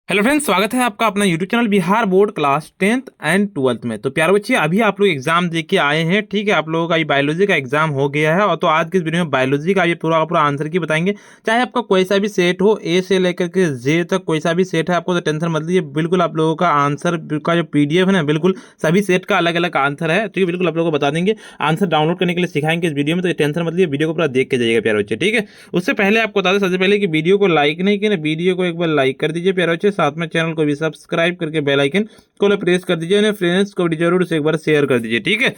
Hello friends, स्वागत है आपका अपना YouTube channel Bihar board class 10th and 12th में। तो प्यारे बच्चे, अभी आप लोग एग्जाम दे के आए हैं, ठीक है। आप लोगों का ये बायोलॉजी का एग्जाम हो गया है और तो आज के इस वीडियो में बायोलॉजी का ये पूरा का पूरा आंसर की बताएंगे। चाहे आपका कोई सा भी सेट हो, ए से लेकर के जे तक कोई सा भी सेट है, आपको तो टेंशन मत लीजिए। बिल्कुल आप लोगों का आंसर का जो PDF है ना, बिल्कुल सभी सेट का अलग अलग आंसर है, ठीक है। बिल्कुल आप लोगों को बता देंगे, आंसर डाउनलोड करने के लिए सिखाएंगे इस वीडियो में। तो टेंशन मत लीजिए, वीडियो को पूरा देख के जाइएगा प्यारे बच्चे, ठीक है। उससे पहले आपको बता दें सबसे पहले कि वीडियो को लाइक नहीं किया ना, वीडियो को एक बार लाइक कर दीजिए प्यारे बच्चे। साथ में चैनल को भी सब्सक्राइब करके बेल आइकन को प्रेस कर दीजिए। फ्रेंड्स को भी जरूर से एक बार शेयर कर दीजिए, ठीक है।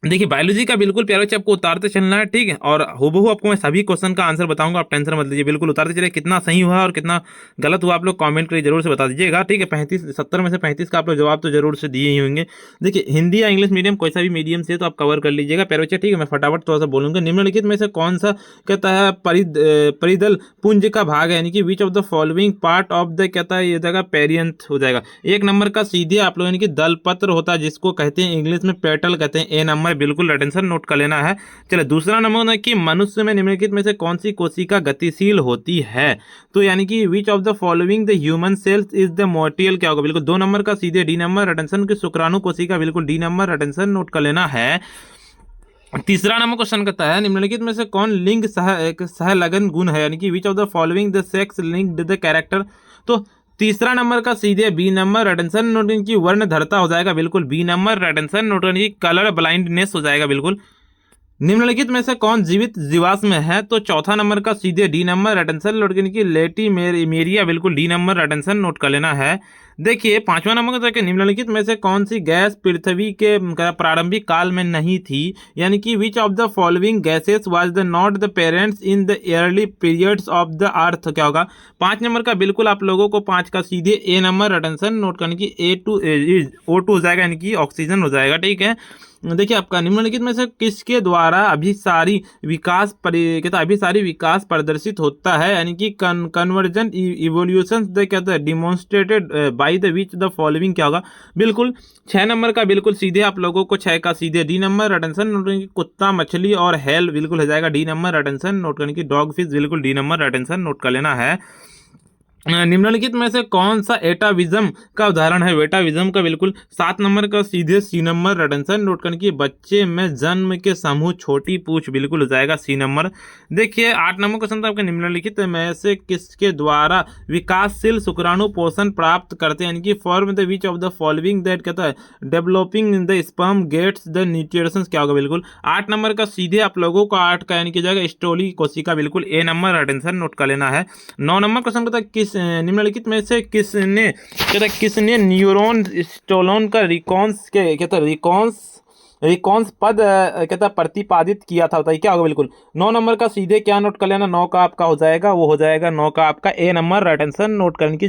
देखिए बायोलॉजी का बिल्कुल प्यारे बच्चे आपको उतारते चलना है, ठीक है। और हूबहू आपको मैं सभी क्वेश्चन का आंसर बताऊंगा, आप टेंशन मत लीजिए। बिल्कुल उतारते चलिए, कितना सही हुआ और कितना गलत हुआ आप लोग कमेंट करके जरूर से बता दीजिएगा, ठीक है। 70 में से 35 का आप लोग जवाब तो जरूर से दिए ही होंगे। देखिए हिंदी या इंग्लिश मीडियम कोई सा भी मीडियम से तो आप कवर कर लीजिएगा प्यारे बच्चे, ठीक है। मैं फटाफट थोड़ा सा बोलूंगा। निम्नलिखित में से कौन सा कहता है परिदल पुंज का भाग है, यानी कि which of the following part of the कहता है, ये जाएगा पेरियंथ हो जाएगा। एक नंबर का सीधे आप लोगों की दल पत्र होता है, जिसको कहते हैं इंग्लिश में पेटल कहते हैं। ए नंबर बिल्कुल अटेंशन नोट कर लेना है। चलिए दूसरा नंबर है कि मनुष्य में निम्नलिखित में से कौन सी कोशिका गतिशील होती है। तो यानी कि which of the following the human cells is the motile क्या होगा, बिल्कुल 2 नंबर का सीधे डी नंबर अटेंशन की शुक्राणु कोशिका, बिल्कुल डी नंबर अटेंशन नोट कर लेना है। तीसरा नंबर क्वेश्चन करता है निम्नलिखित में से कौन लिंग सहलगन गुण है, यानी कि which of the following the sex linked the character. तो तीसरा नंबर का सीधे बी नंबर अटेंशन नोटिंग की वर्ण धरता हो जाएगा, बिल्कुल बी नंबर अटेंशन नोटिंग की कलर ब्लाइंडनेस हो जाएगा, बिल्कुल। निम्नलिखित में से कौन जीवित जीवाश्म है, तो चौथा नंबर का सीधे डी नंबर अटेंशन नोट करने की लेटीमेरिया, बिल्कुल डी नंबर अटेंशन नोट कर लेना है। देखिए पांचवा नंबर का निम्नलिखित में से कौन सी गैस पृथ्वी के प्रारंभिक काल में नहीं थी, यानी कि which of the following gases was the not the parents in the early periods of the earth क्या होगा। 5 नंबर का बिल्कुल आप लोगों को 5 का सीधे ए नंबर अटेंशन नोट करने की O2 हो जाएगा, यानी कि ऑक्सीजन हो जाएगा, ठीक है। देखिए आपका निम्नलिखित में से किसके द्वारा अभिसारी विकास प्रदर्शित होता है, यानी कि कन्वर्जेंट इवोल्यूशन कहते हैं demonstrated by the which the following क्या होगा, बिल्कुल 6 नंबर का बिल्कुल सीधे आप लोगों को 6 का सीधे डी नंबर अटेंशन नोट करने की कुत्ता मछली और हेल, बिल्कुल हो जाएगा डी नंबर अटेंशन नोट करने की डॉग फिश, बिल्कुल डी नंबर अटेंशन नोट कर लेना है। निम्नलिखित में से कौन सा एटाविज्म का उदाहरण है, वेटाविज्म का, बिल्कुल 7 नंबर का सीधे सी नंबर अटेंशन नोट करने की बच्चे में जन्म के समूह छोटी पूछ, बिल्कुल हो जाएगा सी नंबर। देखिए 8 नंबर क्वेश्चन था आपका निम्नलिखित में से किसके द्वारा विकासशील शुक्राणु पोषण प्राप्त करते हैं, यानी कि form the which of the following that कहता है developing in the sperm gets the nutritions क्या होगा, बिल्कुल 8 नंबर का सीधे आप लोगों को 8 का यानी कि जाएगा स्टोली कोशिका, बिल्कुल ए नंबर अटेंशन नोट कर लेना है। 9 नंबर क्वेश्चन कहता है निम्नलिखित में से किसने न्यूरॉन स्टोलोन का रिकॉन्स पद कहता प्रतिपादित किया था, बताइए क्या होगा, बिल्कुल 9 नंबर का सीधे क्या नोट कर लेना, 9 का आपका हो जाएगा, वो हो जाएगा 9 का आपका ए नंबर अटेंशन नोट करने की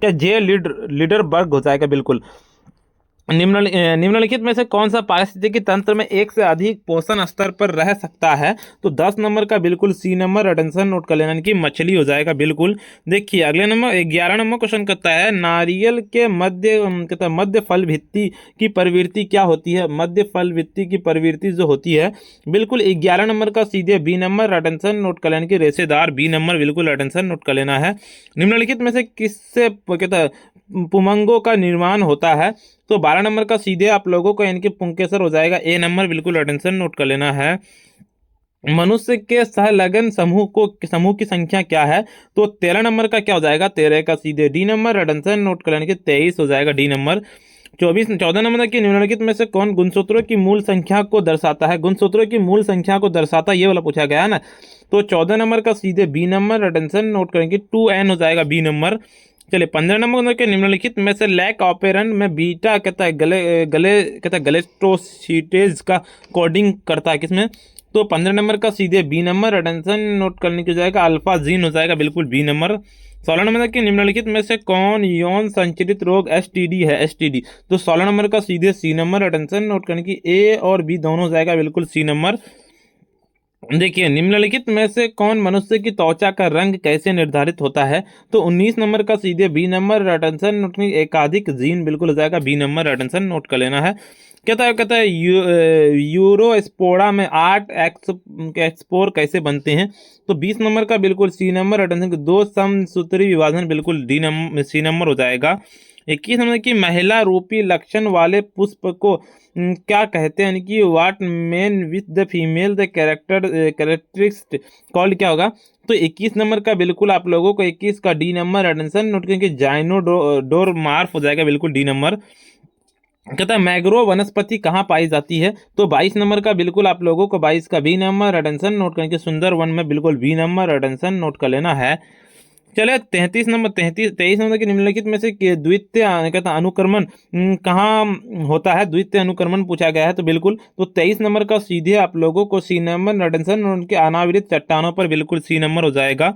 जे लीडरबर्ग हो जाएगा, बिल्कुल। निम्नलिखित में से कौन सा पारिस्थितिकी तंत्र में एक से अधिक पोषण स्तर पर रह सकता है, तो 10 नंबर का बिल्कुल सी नंबर अटेंशन नोट कर लेना कि मछली हो जाएगा, बिल्कुल। देखिए अगले नंबर 11 नंबर क्वेश्चन करता है नारियल के मध्य फल भित्ति की प्रवृत्ति क्या होती है, मध्य फल भित्ति की प्रवृत्ति जो होती है, बिल्कुल 11 नंबर का सीधे बी नंबर अटेंशन नोट कर लेना कि रेशेदार, बी नंबर बिल्कुल अटेंशन नोट कर लेना है। निम्नलिखित में से किससे कहता है पुमंगों का निर्माण होता है, तो 12 नंबर का सीधे आप लोगों को यानी कि पुंकेसर हो जाएगा, ए नंबर बिल्कुल अटेंशन नोट कर लेना है। मनुष्य के सहलगन समूह की संख्या क्या है, तो 13 नंबर का क्या हो जाएगा, 13 का सीधे डी नंबर अटेंशन नोट कर लेने के 23 हो जाएगा, डी नंबर। 14 नंबर की निम्नलिखित में से कौन गुणसूत्रों की मूल संख्या को दर्शाता है, गुणसूत्रों की मूल संख्या को दर्शाता ये वाला पूछा गया है ना, तो 14 नंबर का सीधे बी नंबर अटेंशन नोट करेंगे 2n हो जाएगा, बी नंबर। चलिए 15 नंबर के निम्नलिखित में से लैक ऑपेरन में बीटा कहता है गलेस्ट्रोसीटेज का कोडिंग करता है किसमें, तो 15 नंबर का सीधे बी नंबर अटेंशन नोट करने की जाएगा अल्फा जीन हो जाएगा, बिल्कुल बी नंबर। 16 नंबर के निम्नलिखित में से कौन यौन संचरित रोग STD है, STD, तो 16 नंबर का सीधे सी नंबर अटेंशन नोट करने की ए और बी दोनों हो जाएगा, बिल्कुल सी नंबर। देखिए निम्नलिखित में से कौन मनुष्य की त्वचा का रंग कैसे निर्धारित होता है, तो 19 नंबर का सीधे बी नंबर अटेंशन नोट एकाधिक जीन, बिल्कुल हो जाएगा बी नंबर अटेंशन नोट कर लेना है। कहता है यूरोस्पोरा में 8 एक्सपोर कैसे बनते हैं। तो 20 नंबर का बिल्कुल सी नंबर, अटेंशन दो समसूत्री विभाजन बिल्कुल सी नंबर हो जाएगा। 21 नंबर की महिला रूपी लक्षण वाले पुष्प को क्या कहते हैं, यानी कि what main with the female the characteristic called क्या होगा। तो 21 नंबर का बिल्कुल आप लोगों को 21 का डी नंबर एटेंशन नोट करेंगे, जाइनोडोरमार्फ हो जाएगा बिल्कुल डी नंबर। कहता है मैग्रोव वनस्पति कहाँ पाई जाती है। तो 22 नंबर का बिल्कुल आप लोगों को 22 का बी नंबर अटेंशन नोट करके सुंदर वन में बिल्कुल बी नंबर अटेंशन नोट कर लेना है। चले 23 नंबर के निम्नलिखित में से द्वितीय कहता अनुक्रमण कहाँ होता है, द्वितीय अनुक्रमण पूछा गया है। तो बिल्कुल तो 23 नंबर का सीधे आप लोगों को सी नंबर अटेंशन उनके अनावृत चट्टानों पर बिल्कुल सी नंबर हो जाएगा।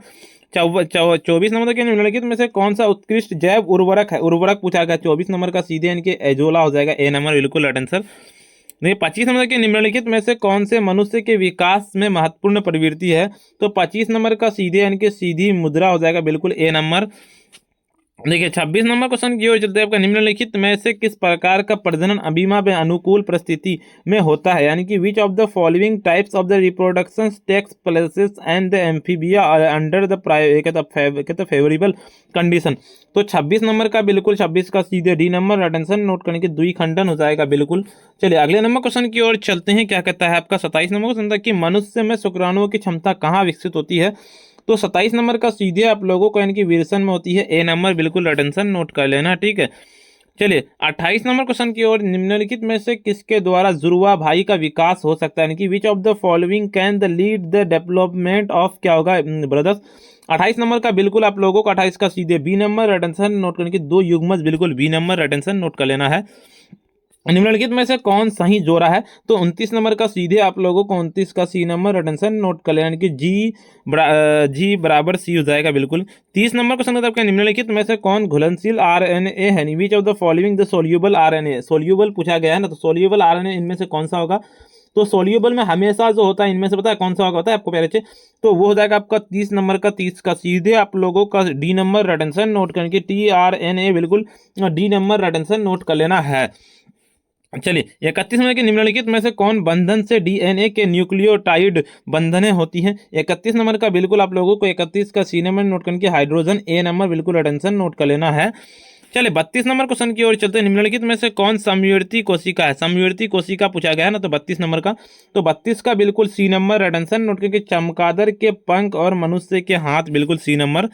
24 नंबर के निम्नलिखित में से कौन सा उत्कृष्ट जैव उर्वरक है, उर्वरक पूछा गया 24 नंबर का सीधे इनके एजोला हो जाएगा ए नंबर बिल्कुल आंसर। देखिए 25 नंबर के निम्नलिखित में से कौन से मनुष्य के विकास में महत्वपूर्ण प्रवृत्ति है। तो 25 नंबर का सीधे इनके सीधी मुद्रा हो जाएगा बिल्कुल ए नंबर। देखिए 26 नंबर क्वेश्चन की ओर चलते हैं। आपका निम्नलिखित में से किस प्रकार का प्रजनन अबीमा में अनुकूल परिस्थिति में होता है, यानी कि which of the following types of the reproduction takes places and the amphibia under the favourable condition. तो 26 नंबर का बिल्कुल 26 का सीधे डी नंबर अटेंशन नोट करने के द्विखंडन हो जाएगा बिल्कुल। चलिए अगले नंबर क्वेश्चन की ओर चलते हैं। क्या कहता है आपका 27 नंबर क्वेश्चन था कि मनुष्य में शुक्राणुओं की क्षमता कहाँ विकसित होती है। तो 27 नंबर का सीधे आप लोगों को यानी कि विल्सन में होती है ए नंबर बिल्कुल अटेंशन नोट कर लेना, ठीक है। चलिए 28 नंबर क्वेश्चन की ओर निम्नलिखित में से किसके द्वारा जुड़वा भाई का विकास हो सकता है, यानी कि which of the following can the lead the development of क्या होगा ब्रदर्स। 28 नंबर का बिल्कुल आप लोगों को 28 का सीधे बी नंबर अटेंशन नोट करने की दो युग्मज बिल्कुल बी नंबर अटेंशन नोट कर लेना है। निम्नलिखित में से कौन सही जोड़ा है। तो 29 नंबर का सीधे आप लोगों को 29 का सी नंबर अटेंशन नोट कर लेना कि जी बराबर सी हो जाएगा बिल्कुल। 30 नंबर क्वेश्चन था आपका निम्नलिखित में से कौन घुलनशील आरएनए है, विच of the following the soluble RNA. Soluble पूछा गया है ना, तो सोल्यूबल आरएनए इनमें से कौन सा होगा। तो सोल्यूबल में हमेशा जो होता है इनमें से पता है कौन सा होगा, होता है आपको पहले से। तो वो हो जाएगा आपका 30 नंबर का 30 का सीधे आप लोगों का डी नंबर अटेंशन नोट करके TRNA बिल्कुल डी नंबर अटेंशन नोट कर लेना है। चलिए 31 नंबर के निम्नलिखित में से कौन बंधन से डीएनए के न्यूक्लियोटाइड बंधनें होती हैं। 31 नंबर का बिल्कुल आप लोगों को 31 का सी नंबर नोट करके हाइड्रोजन ए नंबर बिल्कुल अटेंशन नोट कर लेना है। चलिए 32 नंबर क्वेश्चन की ओर चलते हैं। निम्नलिखित में से कौन समवर्ती कोशिका है, समवर्ती कोशिका पूछा गया है ना, तो 32 नंबर का। तो 32 का बिल्कुल सी नंबर अटेंशन नोट करके चमगादड़ के पंख और मनुष्य के हाथ बिल्कुल सी नंबर।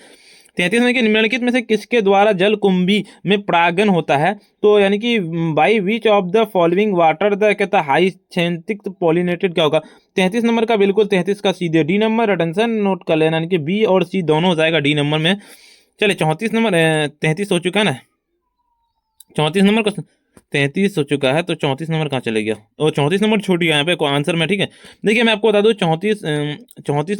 33 में कि निम्नलिखित में से किसके द्वारा जल कुंभी में परागन होता है। तो यानी कि by which of the following water the कहता हाइसेंथिक पॉलिनेटेड क्या होगा। 33 नंबर का बिल्कुल 33 का सीधे डी नंबर अटेंशन नोट कर लेना, यानी कि बी और सी दोनों हो जाएगा डी नंबर में। चले 34 नंबर 33 हो चुका है ना, 34 नंबर का 33 हो चुका है, तो 34 नंबर कहाँ चले गया, और 34 नंबर छूट गया यहाँ पे आंसर में, ठीक है। देखिए मैं आपको बता दूँ 34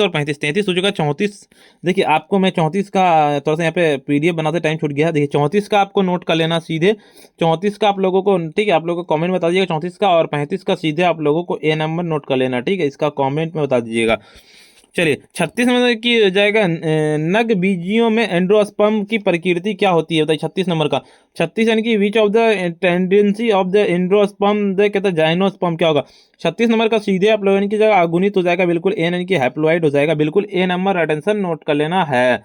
और 35 33 हो चुका है। 34 देखिए आपको मैं 34 का थोड़ा सा यहाँ पे PDF बनाते टाइम छूट गया। देखिए 34 का आपको नोट कर लेना सीधे, 34 का आप लोगों को, ठीक है, आप लोगों को कॉमेंट बता दीजिएगा 34 का, और 35 का सीधे आप लोगों को ए नंबर नोट कर लेना, ठीक है, इसका कॉमेंट में बता दीजिएगा। चलिए 36 नंबर की जाएगा नग बीजियों में एंड्रोस्पर्म की प्रकृति क्या होती है, बताइए 36 नंबर का। 36 यानी कि which of the tendency of the androsperm the कहता है जाइनोस्पर्म क्या होगा। 36 नंबर का सीधे आप लोगों की जगह अगुणित हो जाएगा बिल्कुल ए, यानी कि हैप्लॉइड हो जाएगा बिल्कुल ए नंबर अटेंशन नोट कर लेना है।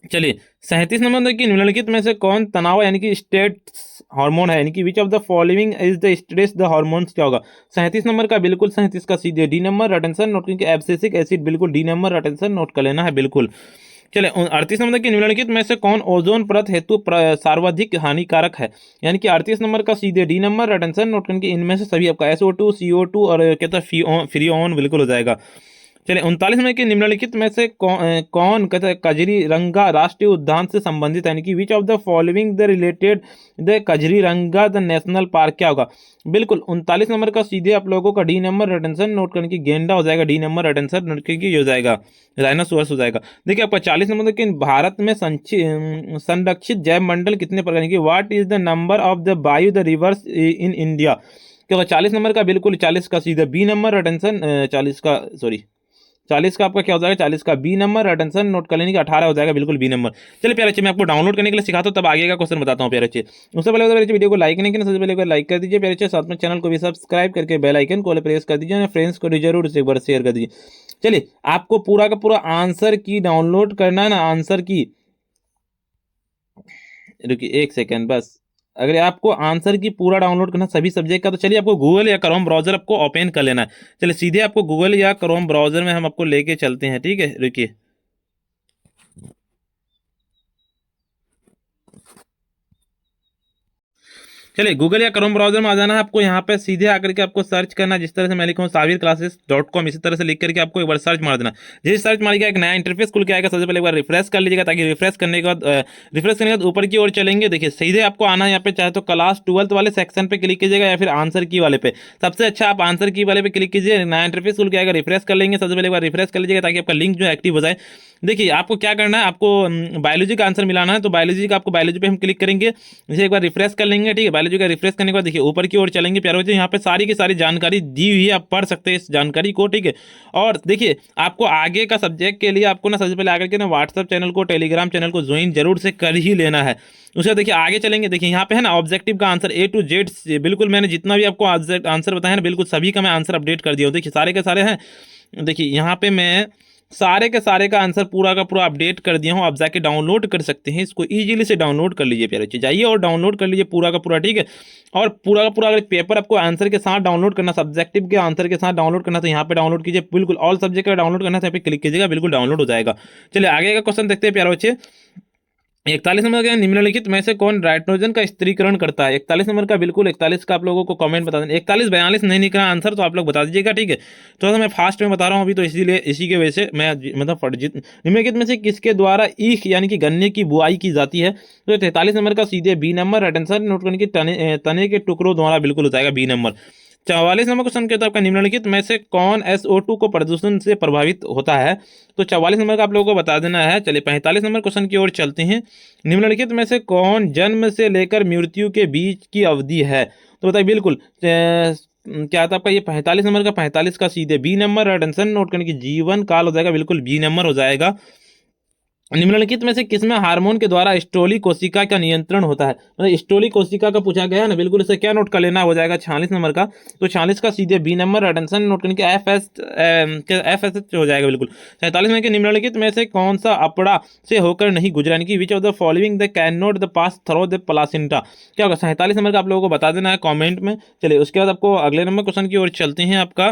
चलिए 37 नंबर की निम्नलिखित में से कौन तनाव यानी कि स्ट्रेस हार्मोन है, यानी कि which of the following is the stress the hormones क्या होगा। 37 नंबर का बिल्कुल 37 का सीधे डी नंबर अटेंशन नोट करके एब्सिसिक एसिड बिल्कुल डी नंबर अटेंशन नोट कर लेना है बिल्कुल। चलिए 38 नंबर की निम्नलिखित में से कौन ओजोन परत हेतु सर्वाधिक हानिकारक है, यानी कि 38 नंबर का सीधे डी नंबर अटेंशन नोट करके इनमें से सभी आपका SO2 CO2 और कहता है फ्रीओन बिल्कुल हो जाएगा। चलिए 39 में कि निम्नलिखित में से कौन कहते हैं काजीरंगा राष्ट्रीय उद्यान से संबंधित है, यानी कि which of the following the related the Kaziranga the national park क्या होगा। बिल्कुल 39 नंबर का सीधे आप लोगों का डी नंबर अटेंशन नोट करने की गेंडा हो जाएगा, डी नंबर अटेंशन नोट करके हो जाएगा राइनोसोरस हो जाएगा। देखिए आपका 40 नंबर कि भारत में संरक्षित जैव मंडल कितने प्रकार की, what is the number of the bio the reverse in India. क्योंकि 40 नंबर का बिल्कुल 40 का सीधा बी नंबर अटेंशन 40 का सॉरी 40 का आपका क्या हो जाएगा, 40 का बी नंबर, अटेंशन नोट कर लेने का 18 हो जाएगा बिल्कुल बी नंबर। चलिए प्यारे बच्चे मैं आपको डाउनलोड करने के लिए सिखाता हूँ, तब आगे का क्वेश्चन बताता हूँ प्यारे बच्चे। उससे पहले प्यारे बच्चे वीडियो को लाइक नहीं किया, सबसे पहले लाइक कर दीजिए प्यारे बच्चे, साथ में चैनल को भी सब्सक्राइब करके बेल आइकन को प्रेस कर दीजिए, फ्रेंड्स को जरूर से एक बार शेयर कर दीजिए। चलिए आपको पूरा का पूरा आंसर की डाउनलोड करना है ना, आंसर की, रुकिए एक सेकेंड बस। अगर आपको आंसर की पूरा डाउनलोड करना सभी सब्जेक्ट का, तो चलिए आपको गूगल या क्रोम ब्राउजर आपको ओपन कर लेना है। चलिए सीधे आपको गूगल या क्रोम ब्राउजर में हम आपको लेके चलते हैं, ठीक है, रुकिए। चलिए गूगल या क्रोम ब्राउजर में आ जाना है आपको, यहाँ पे सीधे आकर के आपको सर्च करना, जिस तरह से मैं लिखा हूँ sabirclasses.com, इसी तरह से लिख करके आपको एक बार सर्च मार देना। जैसे सर्च मारिएगा एक नया इंटरफेस खुल के आएगा, सबसे पहले एक बार रिफ्रेश कर लीजिएगा, ताकि रिफ्रेश करने के बाद ऊपर की ओर चलेंगे। देखिए सीधे आपको आना है यहाँ पे, चाहे तो क्लास 12 वाले सेक्शन पे क्लिक कीजिएगा या फिर आंसर की वाले पे। सबसे अच्छा आप आंसर की वाले पे क्लिक कीजिए, नया इंटरफेस खुल के आएगा, रिफ्रेश कर लेंगे। सबसे पहले एक बार रिफ्रेश कर लीजिएगा ताकि आपका लिंक जो एक्टिव हो जाए। देखिए आपको क्या करना है, आपको बायोलॉजी का आंसर मिलाना है, तो बायोलॉजी का आपको बायोलॉजी पे हम क्लिक करेंगे, इसे एक बार रिफ्रेश कर लेंगे, ठीक है। बायोलॉजी का रिफ्रेश करने के बाद देखिए ऊपर की ओर चलेंगे प्यारे बच्चे, यहाँ पे सारी की सारी जानकारी दी हुई है, आप पढ़ सकते हैं इस जानकारी को, ठीक है। और देखिए आपको आगे का सब्जेक्ट के लिए आपको ना सबसे पहले आकर के ना व्हाट्सएप चैनल को, टेलीग्राम चैनल को ज्वाइन जरूर से कर ही लेना है। उसके देखिए आगे चलेंगे, देखिए यहाँ पे है ना ऑब्जेक्टिव का आंसर A to Z, बिल्कुल मैंने जितना भी आपको आंसर बताया ना, बिल्कुल सभी का मैं आंसर अपडेट कर दिया हूँ। देखिए सारे के सारे हैं, देखिए यहाँ पे मैं सारे के सारे का आंसर पूरा का पूरा अपडेट कर दिया हूँ। आप जाके डाउनलोड कर सकते हैं, इसको इजीली से डाउनलोड कर लीजिए प्यारे बच्चे, जाइए और डाउनलोड कर लीजिए पूरा का पूरा, ठीक है। और पूरा का पूरा अगर पेपर आपको आंसर के साथ डाउनलोड करना, सब्जेक्टिव के आंसर के साथ डाउनलोड करना, तो यहाँ पे डाउनलोड कीजिए, बिल्कुल ऑल सब्जेक्ट का डाउनलोड करना है, यहाँ पे क्लिक कीजिएगा, बिल्कुल डाउनलोड हो जाएगा। चलिए आगे का क्वेश्चन देखते हैं प्यारे बच्चे। 41 नंबर का निम्नलिखित में से कौन नाइट्रोजन का स्त्रीकरण करता है? 41 नंबर का, बिल्कुल 41 का आप लोगों को कमेंट बता देना। 41 42 नहीं निकला आंसर तो आप लोग बता दीजिएगा, ठीक है। थोड़ा सा मैं फास्ट में बता रहा हूँ अभी, तो इसीलिए इसी के वजह से मैं मतलब निम्नलिखित में से किसके द्वारा ईख यानी कि गन्ने की बुआई की जाती है? तो 43 नंबर का सीधे बी नंबर, अटेंशन नोट करने की, तने के टुकड़ों द्वारा, बिल्कुल हो जाएगा बी नंबर। 44 नंबर क्वेश्चन के, तो आपका निम्नलिखित में से कौन SO2 को प्रदूषण से प्रभावित होता है? तो 44 नंबर का आप लोगों को बता देना है। चलिए 45 नंबर क्वेश्चन की ओर चलते हैं। निम्नलिखित में से कौन जन्म से लेकर मृत्यु के बीच की अवधि है? तो बताइए, बिल्कुल क्या था आपका ये 45 नंबर का, 45 का सीधे बी नंबर, अटेंशन नोट करने की, जीवन काल हो जाएगा, बिल्कुल बी नंबर हो जाएगा। निम्नलिखित में से किसमें हार्मोन के द्वारा स्टोली कोशिका का नियंत्रण होता है? मतलब स्टोली कोशिका का पूछा गया है ना, बिल्कुल इसे क्या नोट कर लेना हो जाएगा 46 नंबर का। तो 46 का सीधे बी नंबर, अटेंशन नोट करने के, FS हो जाएगा बिल्कुल। 47 में के निम्नलिखित में से कौन सा अपड़ा से होकर नहीं गुजरा, यानी कि which of the following the can not the pass through the placenta? क्या होगा? 47 नंबर का आप लोगों को बता देना है कॉमेंट में। चलिए उसके बाद आपको अगले नंबर क्वेश्चन की ओर चलते हैं। आपका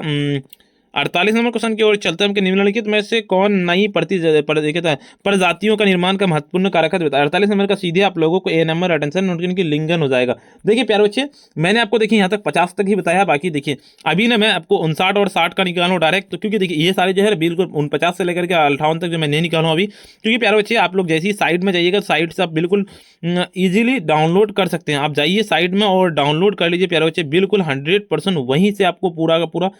48 नंबर क्वेश्चन की ओर चलते हैं कि निम्नलिखित में से कौन नई प्रजातियों का निर्माण का महत्वपूर्ण कारक है? 48 नंबर का सीधे आप लोगों को ए नंबर, अटेंशन नोट करने की, लिंगन हो जाएगा। देखिए प्यारे बच्चे, मैंने आपको देखिए यहाँ तक 50 तक ही बताया, बाकी देखिए अभी ना मैं आपको 59 और 60 का निकाल हूँ डायरेक्ट, तो क्योंकि देखिए ये सारे जो है बिल्कुल 49 से लेकर के 58 तक जो मैं नहीं निकालूँ अभी, क्योंकि प्यारे बच्चे आप लोग जैसे ही साइड में जाइएगा, साइड से आप बिल्कुल ईजिली डाउनलोड कर सकते हैं। आप जाइए साइड में और डाउनलोड कर लीजिए प्यारे बच्चे, बिल्कुल 100% वहीं से आपको पूरा का पूरा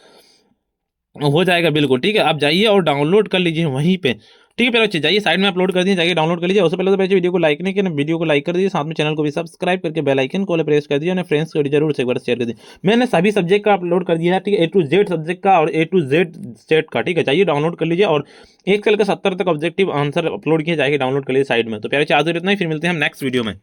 हो जाएगा, बिल्कुल ठीक है। आप जाइए और डाउनलोड कर लीजिए वहीं पे, ठीक है। पहले जाइए साइड में अपलोड कर दिए, जाइए डाउनलोड कर लीजिए। उससे पहले तो पहले वीडियो को लाइक नहीं किया, वीडियो को लाइक कर दीजिए, साथ में चैनल को भी सब्सक्राइब करके बेल आइकन को प्रेस कर दीजिए, और फ्रेंड्स को जरूर से एक बार शेयर कर दीजिए। मैंने सभी सब्जेक्ट का अपलोड कर दिया है, ठीक है, A to Z सब्जेक्ट का और A to Z स्टेट का, ठीक है। जाइए डाउनलोड कर लीजिए, और 1 से लेकर 70 तक ऑब्जेक्टिव आंसर अपलोड किए, जाइए डाउनलोड कर लीजिए साइड में। तो प्यारे आज इतना ही, फिर मिलते हैं हम नेक्स्ट वीडियो में।